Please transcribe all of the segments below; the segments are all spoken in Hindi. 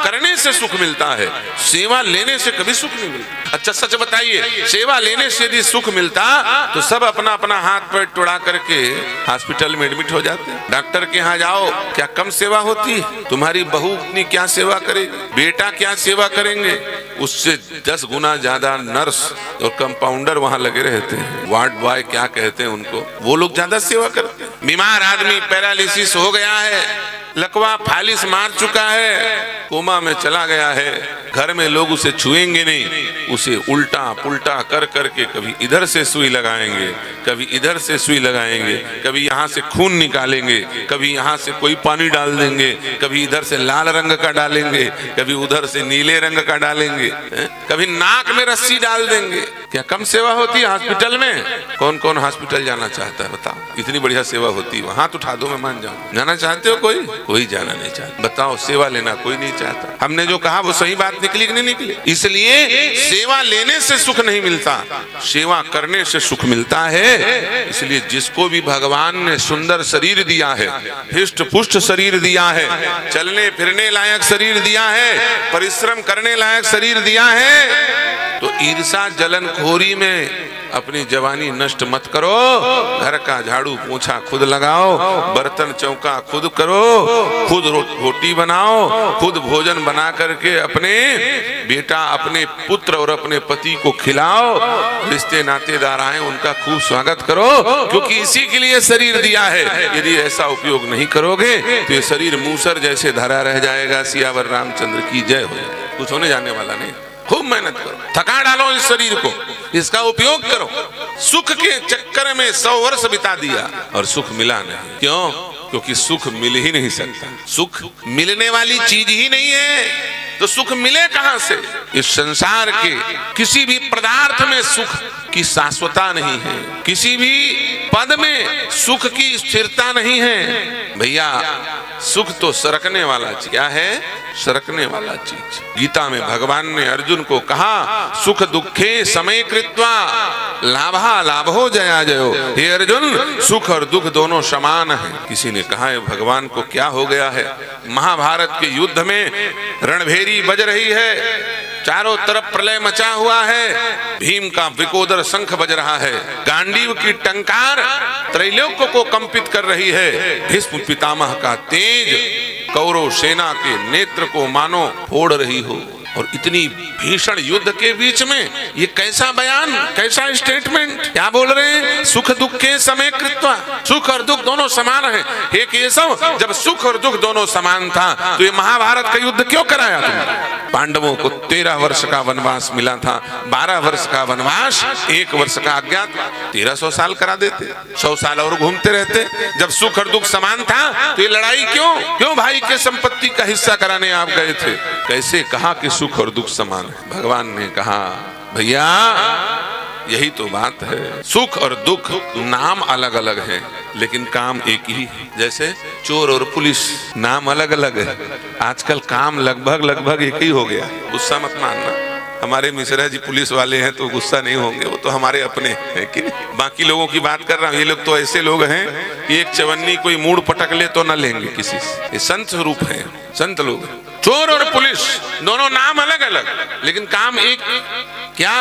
करने से सुख मिलता है, सेवा लेने से कभी सुख नहीं मिलता। अच्छा सच बताइए, सेवा लेने से यदि सुख मिलता तो सब अपना अपना हाथ पैर टुड़ा करके हॉस्पिटल में एडमिट हो जाते। डॉक्टर के यहाँ जाओ, क्या कम सेवा होती है? तुम्हारी बहू अपनी क्या सेवा करेगी, बेटा क्या सेवा करेंगे? उससे 10 गुना ज्यादा नर्स और कंपाउंडर वहां लगे रहते हैं, वार्ड बॉय क्या कहते हैं उनको, वो लोग ज्यादा सेवा करते हैं। बीमार आदमी पैरालिसिस हो गया है, लकवा फालिस मार चुका है, कोमा में चला गया है, घर में लोग उसे छुएंगे नहीं, उसे उल्टा पुल्टा कर करके कभी इधर से सुई लगाएंगे, कभी इधर से सुई लगाएंगे, कभी यहाँ से खून निकालेंगे, कभी यहाँ से कोई पानी डाल देंगे, कभी इधर से लाल रंग का डालेंगे, कभी उधर से नीले रंग का डालेंगे, कभी नाक में रस्सी डाल देंगे। क्या कम सेवा होती है हॉस्पिटल में? कौन कौन हॉस्पिटल जाना चाहता है बताओ? इतनी बढ़िया सेवा होती है, हाथ उठा दो, मैं मान जाऊं। जाना चाहते हो? कोई जाना नहीं चाहता। बताओ, सेवा लेना कोई नहीं चाहता। हमने जो कहा वो सही बात निकली कि नहीं निकली? इसलिए सेवा लेने से सुख नहीं मिलता, सेवा करने से सुख मिलता है। इसलिए जिसको भी भगवान ने सुंदर शरीर दिया है, हिष्ट पुष्ट शरीर दिया है, चलने फिरने लायक शरीर दिया है, परिश्रम करने लायक शरीर दिया है, तो ईर्षा जलन खोरी में अपनी जवानी नष्ट मत करो। घर का झाड़ू पोछा खुद लगाओ, बर्तन चौका खुद करो, खुद रोटी बनाओ, खुद भोजन बना करके अपने बेटा, अपने पुत्र और अपने पति को खिलाओ। रिश्ते नातेदार आए उनका खूब स्वागत करो, क्योंकि इसी के लिए शरीर दिया है। यदि ऐसा उपयोग नहीं करोगे तो ये शरीर मूसर जैसे धरा रह जाएगा। सियावर रामचंद्र की जय हो। कुछ होने जाने वाला नहीं। खूब मेहनत करो, थका डालो इस शरीर को, इसका उपयोग करो। सुख के चक्कर में 100 वर्ष बिता दिया और सुख मिला नहीं। क्यों? क्योंकि सुख मिल ही नहीं सकता, सुख मिलने वाली चीज ही नहीं है, तो सुख मिले कहां से? इस संसार के किसी भी पदार्थ में सुख की शाश्वता नहीं है, किसी भी पद में सुख की स्थिरता नहीं है। भैया, सुख तो सरकने वाला चीज। क्या है? सरकने वाला चीज। गीता में भगवान ने अर्जुन को कहा, सुख दुखे समय कृत्वा लाभा लाभो जया जयो। हे अर्जुन, सुख और दुख दोनों समान है। किसी ने कहा है भगवान को क्या हो गया है? महाभारत के युद्ध में रणभेरी बज रही है, चारों तरफ प्रलय मचा हुआ है, भीम का विकोदर शंख बज रहा है, गांडीव की टंकार त्रैलोक्य को कंपित कर रही है, भीष्म पितामह का तेज कौरव सेना के नेत्र को मानो फोड़ रही हो। और इतनी भीषण युद्ध के बीच में ये कैसा बयान, कैसा स्टेटमेंट? क्या बोल रहे हैं? सुख दुख के समय कृत्वा। सुख और दुख दोनों समान है। हे केशव, जब सुख और दुख दोनों समान था तो ये महाभारत का युद्ध क्यों कराया तुमने? पांडवों को 13 वर्ष का वनवास मिला था, 12 वर्ष का वनवास, 1 वर्ष का अज्ञातवास, 1300 साल करा देते, 100 साल और घूमते रहते। जब सुख और दुख समान था तो ये लड़ाई क्यों भाई के संपत्ति का हिस्सा कराने आप गए थे? कैसे कहा कि सुख और दुख समान है? भगवान ने कहा, भैया यही तो बात है। सुख और दुख नाम अलग अलग है, लेकिन काम एक ही है। जैसे चोर और पुलिस नाम अलग अलग है, आजकल काम लगभग एक ही हो गया। गुस्सा मत मानना, हमारे मिश्रा जी पुलिस वाले हैं तो गुस्सा नहीं होंगे, वो तो हमारे अपने हैं कि बाकी लोगों की बात कर रहा हूँ। ये लोग तो ऐसे लोग हैं कि एक चवन्नी कोई मूड पटक ले तो न लेंगे किसी से। ये संत रूप है, संत लोग। चोर और पुलिस दोनों नाम अलग अलग, लेकिन काम एक। क्या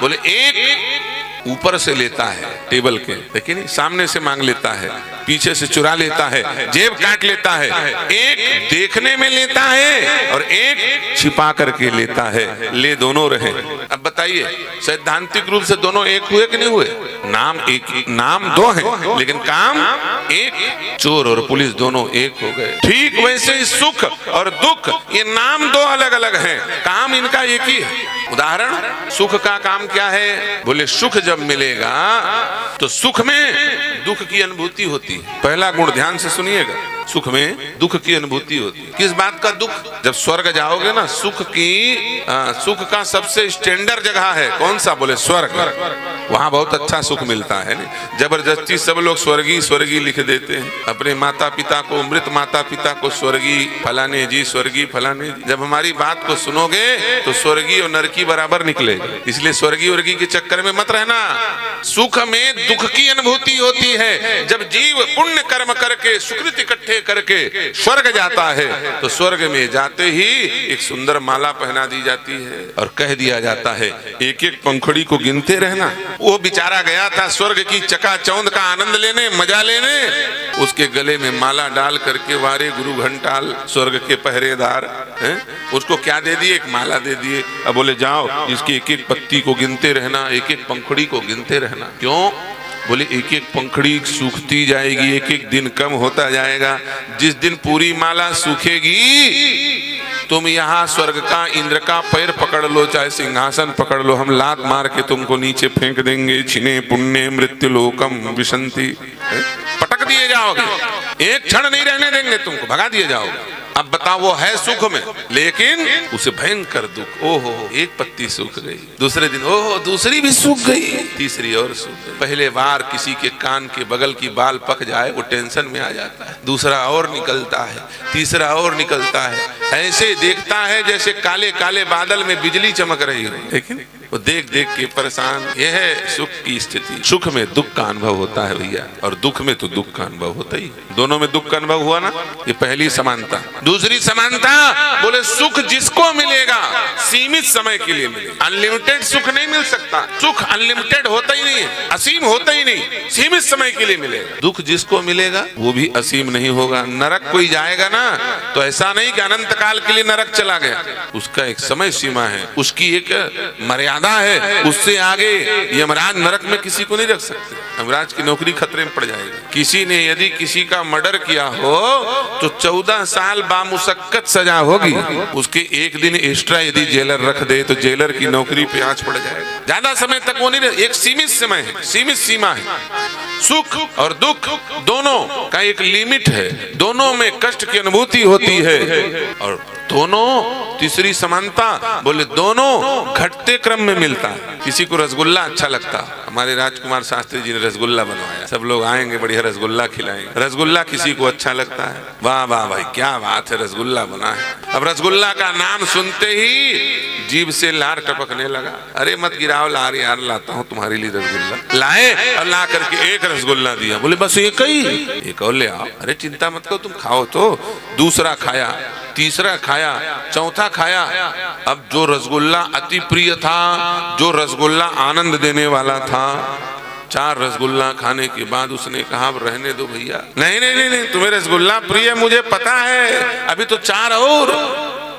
बोले? एक ऊपर से लेता है टेबल के, लेकिन सामने से मांग लेता है, पीछे से चुरा लेता है, जेब काट लेता है। एक देखने में लेता है और एक छिपा करके लेता है। ले दोनों रहे। अब बताइए, सैद्धांतिक रूप से दोनों एक हुए कि नहीं हुए? नाम एक, नाम दो हैं लेकिन काम एक। चोर और पुलिस दोनों एक हो गए। ठीक वैसे ही सुख और दुख, ये नाम दो अलग अलग हैं, काम इनका एक ही है। उदाहरण, सुख का काम क्या है? बोले सुख जब मिलेगा तो सुख में दुख की अनुभूति होती है। पहला गुण ध्यान से सुनिएगा, सुख में दुख की अनुभूति होती है। किस बात का दुख? जब स्वर्ग जाओगे ना, सुख का सबसे स्टैंडर्ड जगह है कौन सा? बोले स्वर्ग। वहां बहुत अच्छा सुख मिलता है। जबरदस्ती सब लोग स्वर्गीय लिख देते हैं अपने माता पिता को, मृत माता पिता को स्वर्गीय फलाने जी, स्वर्गीय फलाने जी। जब हमारी बात को सुनोगे तो स्वर्गीय और नरकी बराबर निकलेगा। इसलिए स्वर्गीय वर्गीय के चक्कर में मत रहना। सुख में दुख की अनुभूति होती है। जब जीव पुण्य कर्म करके सुकृत इकट्ठे करके स्वर्ग जाता है तो स्वर्ग में जाते ही एक सुंदर माला पहना दी जाती है और कह दिया जाता है एक एक पंखुड़ी को गिनते रहना। वो बेचारा गया था स्वर्ग की चकाचौंध का आनंद लेने, मजा लेने, उसके गले में माला डाल करके वारे गुरु घंटाल स्वर्ग के पहरेदार हैं, उसको क्या दे दिए? एक माला दे दिए। अब बोले जाओ इसकी एक एक पत्ती को गिनते रहना, एक एक पंखुड़ी को गिनते रहना। क्यों? बोले एक एक पंखुड़ी सूखती जाएगी, एक एक दिन कम होता जाएगा। जिस दिन पूरी माला सूखेगी तुम यहाँ स्वर्ग का इंद्र का पैर पकड़ लो, चाहे सिंहासन पकड़ लो, हम लात मार के तुमको नीचे फेंक देंगे। छिने पुण्य मृत्यु लोकम विशंति, पटक दिए जाओगे, एक क्षण नहीं रहने देंगे तुमको, भगा दिए जाओगे। अब बताओ वो है सुख में, लेकिन उसे भयंकर दुख। ओहो एक पत्ती सूख गई, दूसरे दिन ओहो दूसरी भी सूख गई, तीसरी और सूख गई। पहले बार किसी के कान के बगल की बाल पक जाए वो टेंशन में आ जाता है, दूसरा और निकलता है, तीसरा और निकलता है। ऐसे देखता है जैसे काले काले बादल में बिजली चमक रही हो, लेकिन वो देख देख के परेशान। यह है सुख की स्थिति। सुख में दुख का अनुभव होता है भैया, और दुख में तो दुख का अनुभव होता ही। दोनों में दुख का अनुभव हुआ ना, ये पहली समानता। दूसरी समानता बोले सुख जिसको मिलेगा सीमित समय के लिए मिलेगा, अनलिमिटेड सुख नहीं मिल सकता। सुख अनलिमिटेड होता ही नहीं है, असीम होता ही नहीं, सीमित समय के लिए मिलेगा। दुख जिसको मिलेगा वो भी असीम नहीं होगा। नरक कोई जाएगा ना तो ऐसा नहीं कि अनंत काल के लिए नरक चला गया, उसका एक समय सीमा है, उसकी एक मर्यादा है। उससे आगे यमराज नरक में किसी को नहीं रख सकते, यमराज की नौकरी खतरे में पड़ जाएगी। किसी ने यदि किसी का मर्डर किया हो तो 14 साल बामुशक्कत सजा होगी, उसके एक दिन एक्स्ट्रा यदि जेलर रख दे तो जेलर की नौकरी पे आंच पड़ जाएगा। ज्यादा समय तक वो नहीं, एक सीमित समय है, सीमित सीमा है। सुख और दुख दोनों का एक लिमिट है, दोनों में कष्ट की अनुभूति होती है। और दोनों, तीसरी समानता बोले दोनों घटते क्रम में मिलता है। किसी को रसगुल्ला अच्छा लगता, हमारे राजकुमार शास्त्री जी ने रसगुल्ला बनवाया, सब लोग आएंगे बढ़िया रसगुल्ला खिलाएंगे। रसगुल्ला किसी को अच्छा लगता है, वाह वाह भाई क्या बात है रसगुल्ला बना है। अब रसगुल्ला का नाम सुनते ही जीभ से लार टपकने लगा। अरे मत गिराओ लार यार, लाता हूँ तुम्हारे लिए रसगुल्ला। लाए और ला करके एक रसगुल्ला दिया, बोले बस एक ही, एक और ले आओ। अरे चिंता मत करो तुम खाओ तो। दूसरा खाया, तीसरा खाया, चौथा खाया। अब जो रसगुल्ला अति प्रिय था, जो रसगुल्ला आनंद देने वाला था, 4 रसगुल्ला खाने के बाद उसने कहा रहने दो भैया। नहीं नहीं नहीं नहीं, तुम्हें रसगुल्ला प्रिय मुझे पता है, अभी तो 4 और,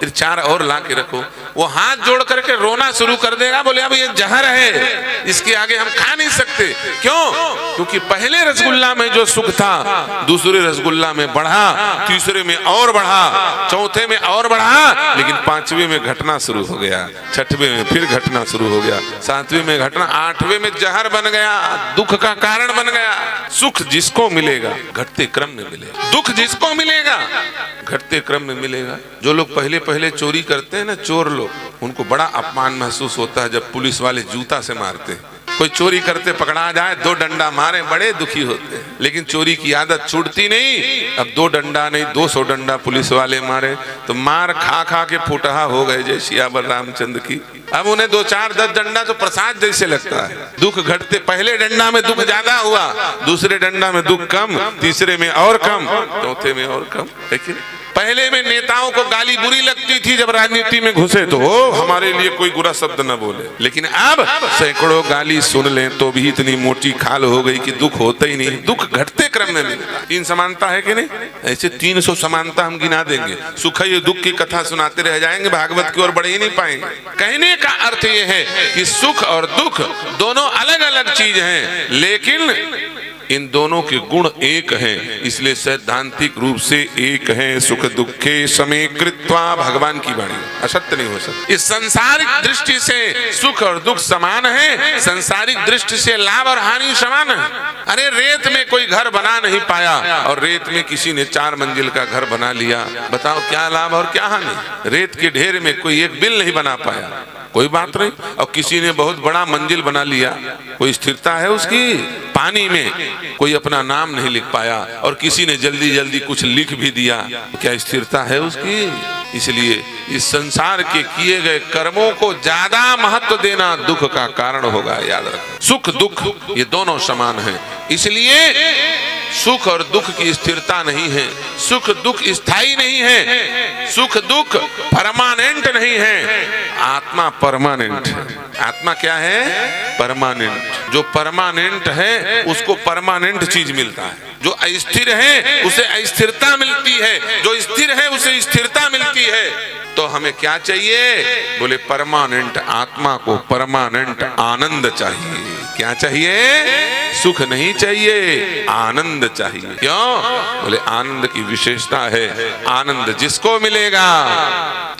फिर 4 और ला के रखो। वो हाथ जोड़ करके रोना शुरू कर देगा, बोले अब ये जहर है, इसके आगे हम खा नहीं सकते। क्यों? क्योंकि पहले रसगुल्ला में जो सुख था दूसरे रसगुल्ला में बढ़ा, तीसरे में और बढ़ा, चौथे में और बढ़ा, लेकिन 5वें में घटना शुरू हो गया, 6वें में फिर घटना शुरू हो गया, 7वें में घटना, 8वें में जहर बन गया, दुख का कारण बन गया। सुख जिसको मिलेगा घटते क्रम में मिलेगा, दुख जिसको मिलेगा घटते क्रम में मिलेगा। जो लोग पहले पहले चोरी करते हैं ना, चोर लोग, उनको बड़ा अपमान महसूस होता है जब पुलिस वाले जूता से मारते हैं। कोई चोरी करते पकड़ा जाए, 2 डंडा मारे, बड़े दुखी होते हैं, लेकिन चोरी की आदत छूटती नहीं। अब 2 डंडा नहीं 200 डंडा पुलिस वाले मारे तो मार खा खा के फुटहा हो गए जय सियावर रामचंद्र की। अब उन्हें 2 4 10 डंडा तो प्रसाद जैसे लगता है। दुख घटते, पहले डंडा में दुख ज्यादा हुआ, दूसरे डंडा में दुख कम, तीसरे में और कम, चौथे में और कम। लेकिन पहले में नेताओं को गाली बुरी लगती थी, जब राजनीति में घुसे तो हमारे लिए कोई बुरा शब्द न बोले, लेकिन अब सैकड़ों गाली सुन लें तो भी इतनी मोटी खाल हो गई कि दुख होता ही नहीं। दुख घटते क्रम में मिलता। 3 समानता है कि नहीं? ऐसे 300 समानता हम गिना देंगे, सुख ये दुख की कथा सुनाते रह जाएंगे, भागवत की ओर बढ़ ही नहीं पाएंगे। कहने का अर्थ यह है कि सुख और दुख दोनों अलग अलग चीज हैं, लेकिन इन दोनों के गुण एक हैं, इसलिए सैद्धांतिक रूप से एक हैं। सुख दुखे समे कृत्वा, भगवान की वाणी, असत्य नहीं हो सकता। इस संसारिक दृष्टि से सुख और दुख समान है, संसारिक दृष्टि से लाभ और हानि समान है। अरे रेत में कोई घर बना नहीं पाया और रेत में किसी ने 4 मंजिल का घर बना लिया, बताओ क्या लाभ और क्या हानि? रेत के ढेर में कोई एक बिल नहीं बना पाया, कोई बात नहीं। और किसी ने बहुत बड़ा मंजिल बना लिया, कोई स्थिरता है उसकी? पानी में कोई अपना नाम नहीं लिख पाया और किसी ने जल्दी जल्दी कुछ लिख भी दिया, तो क्या स्थिरता है उसकी? इसलिए इस संसार के किए गए कर्मों को ज्यादा महत्व देना दुख का कारण होगा, याद रखो। सुख दुख ये दोनों समान हैं, इसलिए सुख और दुख की स्थिरता नहीं है, सुख दुख स्थायी नहीं है, सुख दुख परमानेंट नहीं है। आत्मा परमानेंट है। आत्मा क्या है? परमानेंट। जो परमानेंट है उसको परमानेंट चीज मिलता है, जो अस्थिर है उसे अस्थिरता मिलती है, जो स्थिर है उसे स्थिरता मिलती है। तो हमें क्या चाहिए? बोले परमानेंट आत्मा को परमानेंट आनंद चाहिए। क्या चाहिए? सुख नहीं चाहिए, आनंद चाहिए। क्यों? बोले आनंद की विशेषता है, आनंद जिसको मिलेगा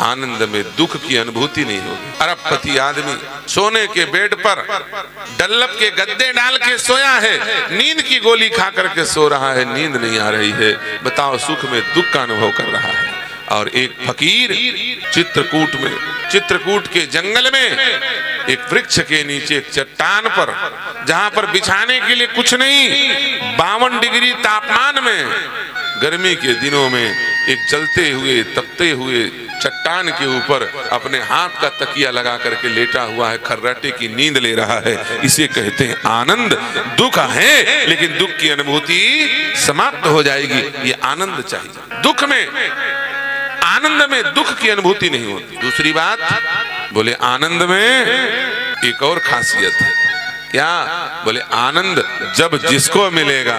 आनंद में दुख की अनुभूति नहीं होगी। अरबपति आदमी सोने के बेड पर डल्लप के गद्दे डाल के सोया है, नींद की गोली खा करके सो रहा है, नींद नहीं आ रही है। बताओ, सुख में दुख का अनुभव कर रहा है। और एक फकीर चित्रकूट में, चित्रकूट के जंगल में एक वृक्ष के नीचे एक चट्टान पर, जहां पर बिछाने के लिए कुछ नहीं, 52 डिग्री तापमान में गर्मी के दिनों में एक जलते हुए तपते हुए चट्टान के ऊपर अपने हाथ का तकिया लगा करके लेटा हुआ है, खर्राटे की नींद ले रहा है। इसे कहते हैं आनंद। दुख है लेकिन दुख की अनुभूति समाप्त हो जाएगी, ये आनंद चाहिए। दुख में, आनंद में दुख की अनुभूति नहीं होती। दूसरी बात, बोले आनंद में एक और खासियत है। क्या? बोले आनंद जब जिसको मिलेगा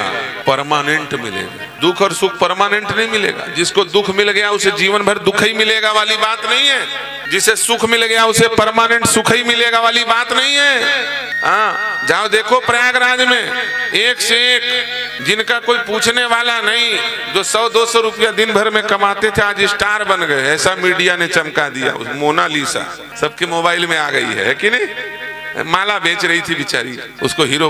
परमानेंट मिलेगा। दुख और सुख परमानेंट नहीं मिलेगा। जिसको दुख मिल गया उसे जीवन भर दुख ही मिलेगा वाली बात नहीं है, जिसे सुख मिल गया उसे परमानेंट सुख ही मिलेगा वाली बात नहीं है। हाँ, जाओ देखो प्रयागराज में एक से एक जिनका कोई पूछने वाला नहीं, जो 100-200 रुपया दिन भर में कमाते थे, आज स्टार बन गए। ऐसा मीडिया ने चमका दिया। मोनालिसा सबके मोबाइल में आ गई है कि नहीं? माला बेच रही थी बेचारी, उसको हीरो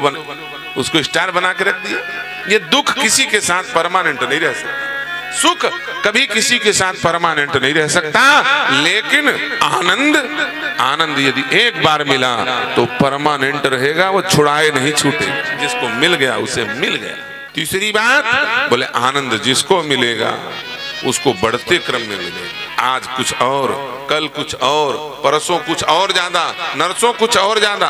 उसको स्टार बना के रख दिया। ये दुख किसी के साथ परमानेंट नहीं रह सकता, सुख कभी किसी के साथ परमानेंट नहीं रह सकता। लेकिन आनंद, आनंद यदि एक बार मिला तो परमानेंट रहेगा, वो छुड़ाए नहीं छूटेगा। जिसको मिल गया उसे मिल गया। तीसरी बात, बोले आनंद जिसको मिलेगा उसको बढ़ते क्रम में मिलेगा। आज कुछ और, कल कुछ और, परसों कुछ और ज्यादा, नरसों कुछ और ज्यादा।